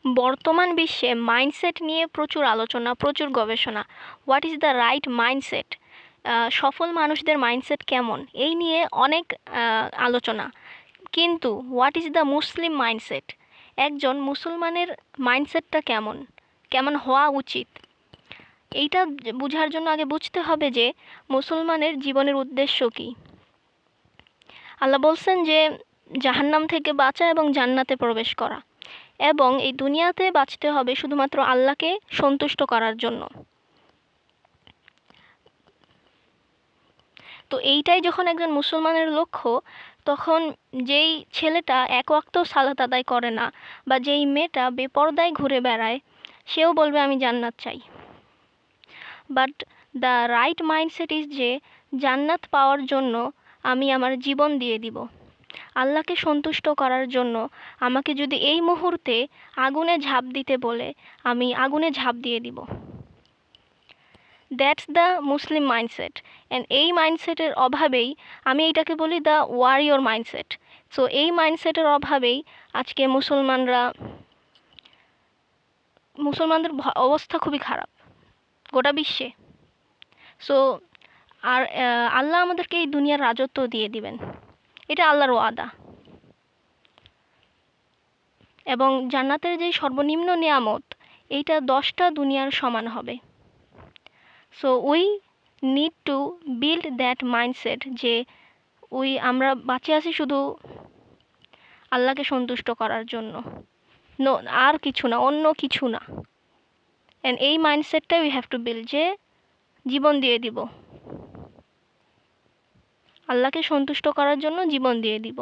বর্তমান বিশ্বে মাইন্ডসেট নিয়ে প্রচুর আলোচনা, প্রচুর গবেষণা। What is the right mindset? সফল মানুষদের মাইন্ডসেট কেমন, এই নিয়ে অনেক আলোচনা। কিন্তু what is the Muslim mindset? একজন মুসলমানের মাইন্ডসেটটা কেমন, কেমন হওয়া উচিত? এইটা বোঝার জন্য আগে বুঝতে হবে যে মুসলমানের জীবনের উদ্দেশ্য কী। আল্লাহ বলছেন যে জাহান্নাম থেকে বাঁচা এবং জান্নাতে প্রবেশ করা, এবং এই দুনিয়াতে বাঁচতে হবে শুধুমাত্র আল্লাহকে সন্তুষ্ট করার জন্য। তো এইটাই যখন একজন মুসলমানের লক্ষ্য, তখন যেই ছেলেটা এক ওয়াক্ত সালাত আদায় করে না, বা যেই মেয়েটা বেপরদায় ঘুরে বেড়ায়, সেও বলবে আমি জান্নাত চাই। But the right mindset is যে জান্নাত পাওয়ার জন্য আমি আমার জীবন দিয়ে দিব। আল্লাহকে সন্তুষ্ট করার জন্য আমাকে যদি এই মুহূর্তে আগুনে ঝাঁপ দিতে বলে, আমি আগুনে ঝাঁপ দিয়ে দিব। That's the Muslim mindset. And এই মাইন্ডসেটের অভাবেই, আমি এইটাকে বলি দ্য ওয়ারিয়র মাইন্ডসেট। সো এই মাইন্ডসেটের অভাবেই আজকে মুসলমানদের অবস্থা খুবই খারাপ গোটা বিশ্বে। সো আর আল্লাহ আমাদেরকে এই দুনিয়ার রাজত্ব দিয়ে দিবেন, এটা আল্লাহর ওয়াদা। এবং জান্নাতের যে সর্বনিম্ন নিয়ামত, এইটা 10টা দুনিয়ার সমান হবে। So we need to build that mindset যে আমরা বাঁচে আছি শুধু আল্লাহকে সন্তুষ্ট করার জন্য, আর কিছু না, অন্য কিছু না। অ্যান্ড এই মাইন্ডসেটটা উই হ্যাভ টু বিল্ড, যে জীবন দিয়ে দিব, আল্লাহকে সন্তুষ্ট করার জন্য জীবন দিয়ে দিব।